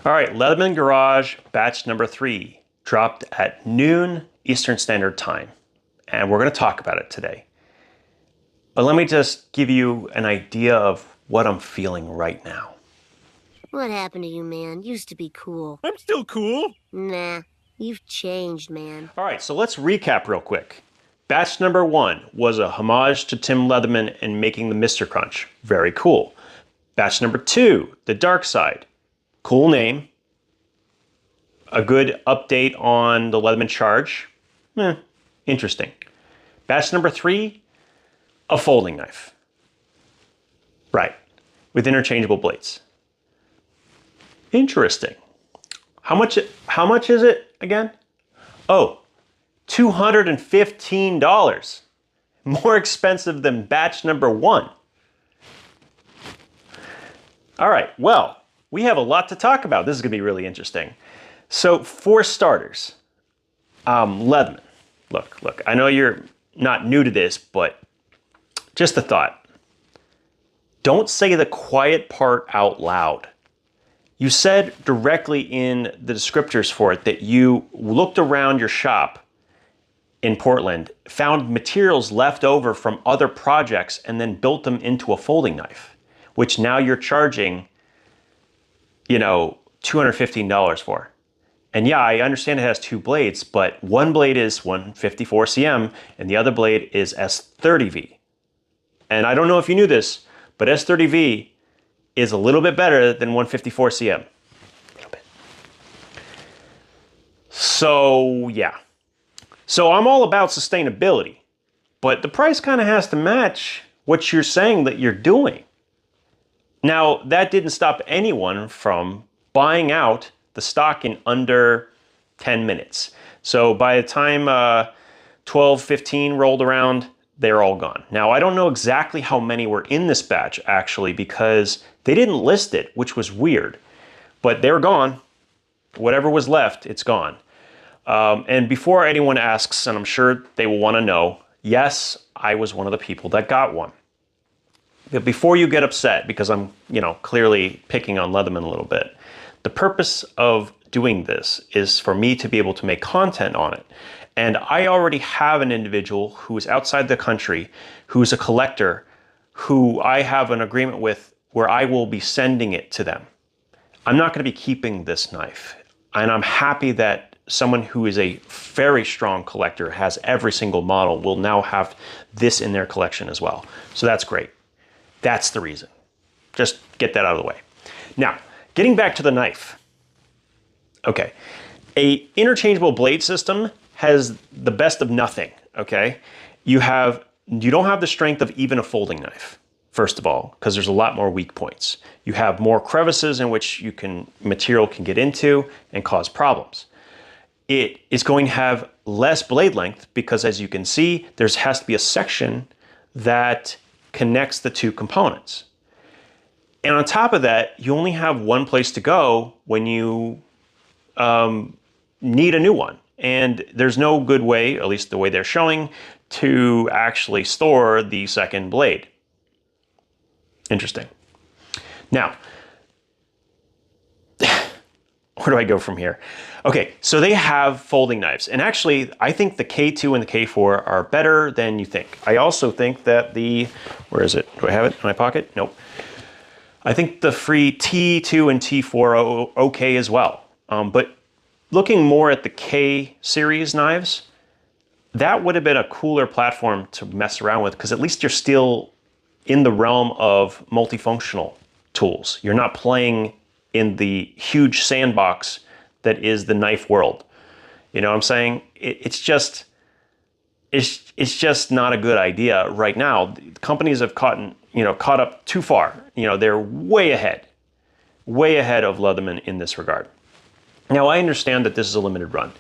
All right, Leatherman Garage batch number 3 dropped at noon Eastern Standard Time, and we're going to talk about it today. But let me just give you an idea of what I'm feeling right now. What happened to you, man? Used to be cool. I'm still cool. Nah, you've changed, man. All right, so let's recap real quick. Batch number 1 was a homage to Tim Leatherman and making the Mr. Crunch. Very cool. Batch number 2, The Dark Side. Cool name. A good update on the Leatherman charge. Interesting. Batch number 3, a folding knife. Right, with interchangeable blades. Interesting. How much is it again? Oh, $215. More expensive than batch number 1. All right, well, we have a lot to talk about. This is gonna be really interesting. So for starters, Leatherman, look, I know you're not new to this, but just a thought. Don't say the quiet part out loud. You said directly in the descriptors for it that you looked around your shop in Portland, found materials left over from other projects, and then built them into a folding knife, which now you're charging, $215 for. And yeah, I understand it has 2 blades, but one blade is 154 cm and the other blade is S30V. And I don't know if you knew this, but S30V is a little bit better than 154 cm. A little bit. So yeah. So I'm all about sustainability, but the price kind of has to match what you're saying that you're doing. Now, that didn't stop anyone from buying out the stock in under 10 minutes. So by the time 12:15 rolled around, they're all gone. Now, I don't know exactly how many were in this batch, actually, because they didn't list it, which was weird. But they're gone. Whatever was left, it's gone. And before anyone asks, and I'm sure they will want to know, yes, I was one of the people that got one. But before you get upset, because I'm, clearly picking on Leatherman a little bit, the purpose of doing this is for me to be able to make content on it. And I already have an individual who is outside the country, who's a collector, who I have an agreement with where I will be sending it to them. I'm not going to be keeping this knife. And I'm happy that someone who is a very strong collector, has every single model, will now have this in their collection as well. So that's great. That's the reason. Just get that out of the way. Now, getting back to the knife. Okay, a interchangeable blade system has the best of nothing, okay? You don't have the strength of even a folding knife, first of all, because there's a lot more weak points. You have more crevices in which material can get into and cause problems. It is going to have less blade length because, as you can see, there has to be a section that connects the 2 components. And on top of that, you only have one place to go when you need a new one. And there's no good way, at least the way they're showing, to actually store the second blade. Interesting. Now, where do I go from here? Okay, so they have folding knives. And actually, I think the K2 and the K4 are better than you think. I also think that where is it? Do I have it in my pocket? Nope. I think the free T2 and T4 are okay as well. But looking more at the K series knives, that would have been a cooler platform to mess around with, because at least you're still in the realm of multifunctional tools. You're not playing in the huge sandbox that is the knife world. You know what I'm saying? It's just not a good idea right now. Companies have caught up too far. They're way ahead of Leatherman in this regard. Now, I understand that this is a limited run,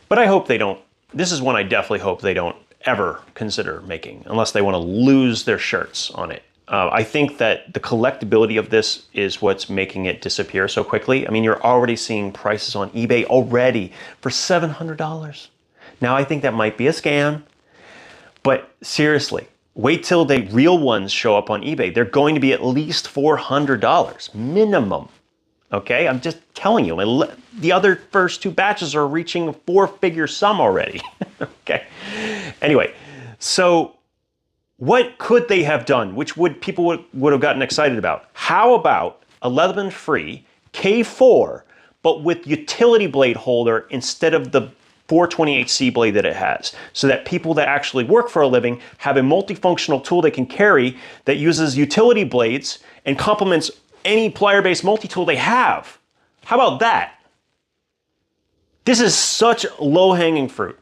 but I hope they don't. This is one I definitely hope they don't ever consider making, unless they want to lose their shirts on it. I think that the collectability of this is what's making it disappear so quickly. I mean, you're already seeing prices on eBay already for $700. Now, I think that might be a scam, but seriously, wait till the real ones show up on eBay. They're going to be at least $400 minimum. Okay, I'm just telling you. The other first two batches are reaching a 4-figure sum already. Okay. Anyway, so what could they have done? Which people would have gotten excited about? How about a Leatherman free K4, but with utility blade holder instead of the 428C blade that it has, so that people that actually work for a living have a multifunctional tool they can carry that uses utility blades and complements any plier-based multi-tool they have. How about that? This is such low-hanging fruit.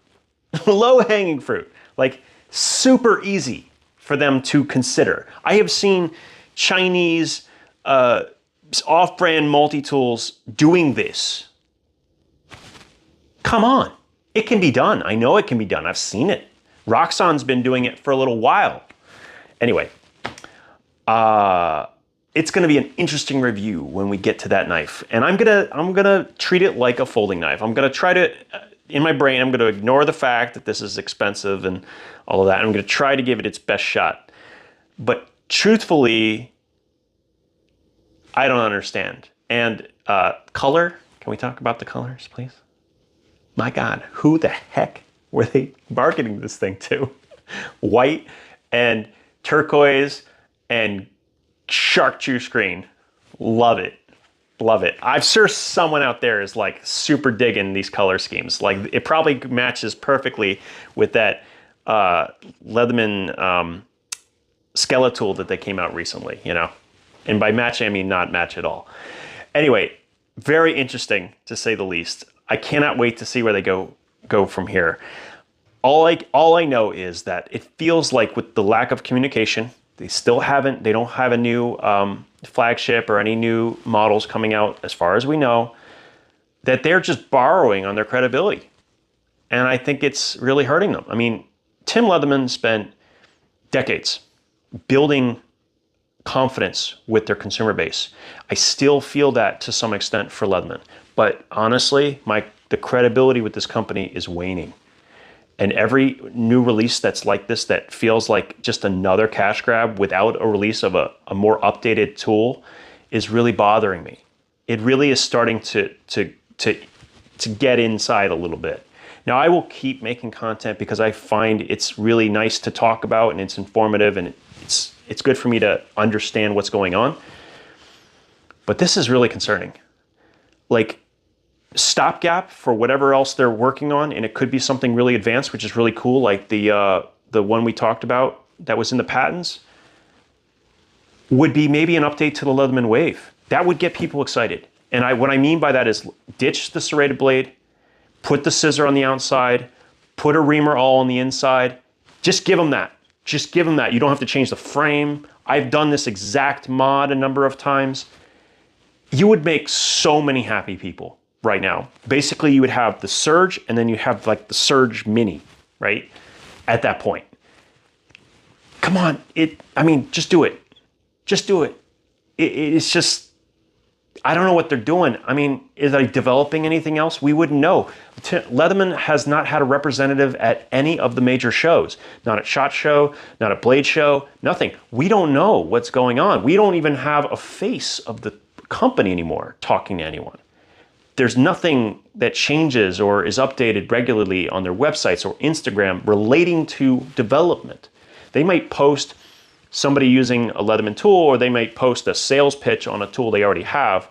Low-hanging fruit. Like, super easy for them to consider. I have seen Chinese off-brand multi-tools doing this. Come on. It can be done. I know it can be done. I've seen it. Roxxon's been doing it for a little while. Anyway, it's going to be an interesting review when we get to that knife, and I'm gonna treat it like a folding knife. I'm gonna try to, in my brain, I'm gonna ignore the fact that this is expensive and all of that. I'm gonna try to give it its best shot, but truthfully, I don't understand. And color? Can we talk about the colors, please? My God, who the heck were they marketing this thing to? White and turquoise and chartreuse green. Love it. Love it. I'm sure someone out there is like super digging these color schemes. Like, it probably matches perfectly with that Leatherman Skeletal that they came out recently, you know? And by matching, I mean not match at all. Anyway, very interesting to say the least. I cannot wait to see where they go from here. All I know is that it feels like, with the lack of communication, they don't have a new flagship or any new models coming out, as far as we know, that they're just borrowing on their credibility. And I think it's really hurting them. I mean, Tim Leatherman spent decades building confidence with their consumer base. I still feel that to some extent for Leatherman. But honestly, the credibility with this company is waning. And every new release that's like this, that feels like just another cash grab without a release of a more updated tool, is really bothering me. It really is starting to get inside a little bit. Now, I will keep making content because I find it's really nice to talk about, and it's informative, and it's good for me to understand what's going on. But this is really concerning. Like, stopgap for whatever else they're working on, and it could be something really advanced, which is really cool, like the one we talked about that was in the patents, would be maybe an update to the Leatherman Wave. That would get people excited. And what I mean by that is, ditch the serrated blade, put the scissor on the outside, put a reamer all on the inside. Just give them that. Just give them that. You don't have to change the frame. I've done this exact mod a number of times. You would make so many happy people right now. Basically, you would have the Surge, and then you have like the Surge Mini, right? At that point. Come on, just do it. Just do it. It's just, I don't know what they're doing. I mean, is they developing anything else? We wouldn't know. Leatherman has not had a representative at any of the major shows. Not at SHOT Show, not at Blade Show, nothing. We don't know what's going on. We don't even have a face of the company anymore talking to anyone. There's nothing that changes or is updated regularly on their websites or Instagram relating to development. They might post somebody using a Leatherman tool, or they might post a sales pitch on a tool they already have,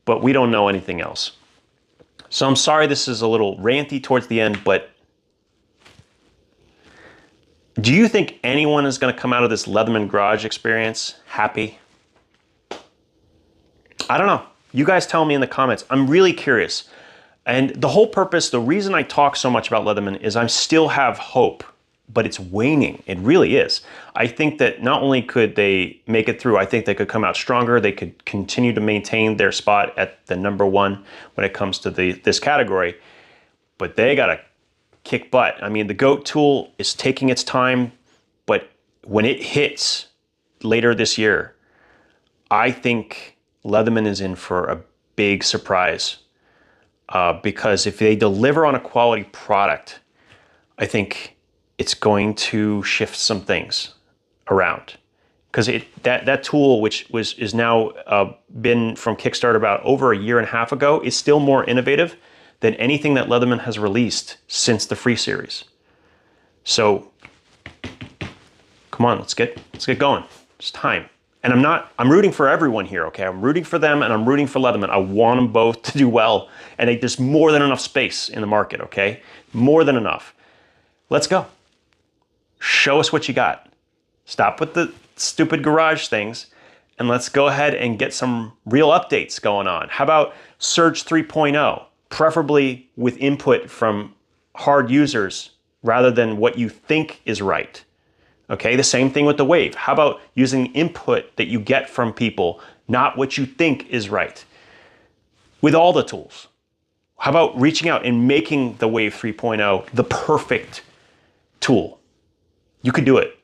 but we don't know anything else. So I'm sorry this is a little ranty towards the end, but do you think anyone is going to come out of this Leatherman Garage experience happy? I don't know. You guys tell me in the comments. I'm really curious. And the whole purpose, the reason I talk so much about Leatherman is I still have hope, but it's waning. It really is. I think that not only could they make it through, I think they could come out stronger. They could continue to maintain their spot at the #1 when it comes to this category, but they got to kick butt. I mean, the GOAT tool is taking its time, but when it hits later this year, I think Leatherman is in for a big surprise, because if they deliver on a quality product, I think it's going to shift some things around. because that tool, which is now been from Kickstarter about over a year and a half ago, is still more innovative than anything that Leatherman has released since the free series. So come on, let's get going. It's time. And I'm rooting for everyone here, okay? I'm rooting for them and I'm rooting for Leatherman. I want them both to do well. And there's more than enough space in the market, okay? More than enough. Let's go. Show us what you got. Stop with the stupid garage things and let's go ahead and get some real updates going on. How about Surge 3.0? Preferably with input from hard users rather than what you think is right. Okay, the same thing with the Wave. How about using input that you get from people, not what you think is right? With all the tools. How about reaching out and making the Wave 3.0 the perfect tool? You could do it.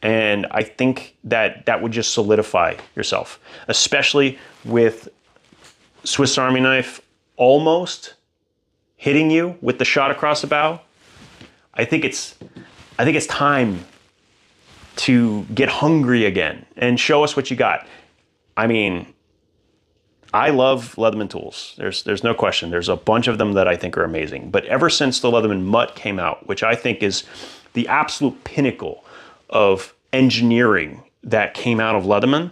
And I think that would just solidify yourself, especially with Swiss Army knife almost hitting you with the shot across the bow. I think it's time to get hungry again and show us what you got. I mean, I love Leatherman tools. There's no question. There's a bunch of them that I think are amazing. But ever since the Leatherman Mutt came out, which I think is the absolute pinnacle of engineering that came out of Leatherman,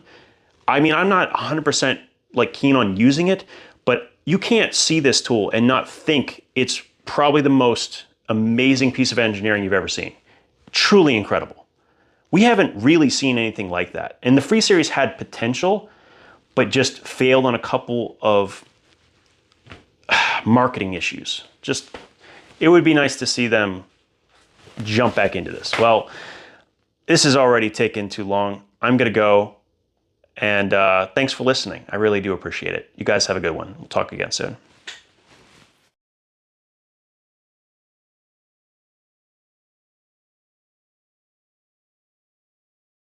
I mean, I'm not 100% like keen on using it, but you can't see this tool and not think it's probably the most amazing piece of engineering you've ever seen. Truly incredible. We haven't really seen anything like that. And the free series had potential, but just failed on a couple of marketing issues. Just, it would be nice to see them jump back into this. Well, this has already taken too long. I'm gonna go, and thanks for listening. I really do appreciate it. You guys have a good one. We'll talk again soon.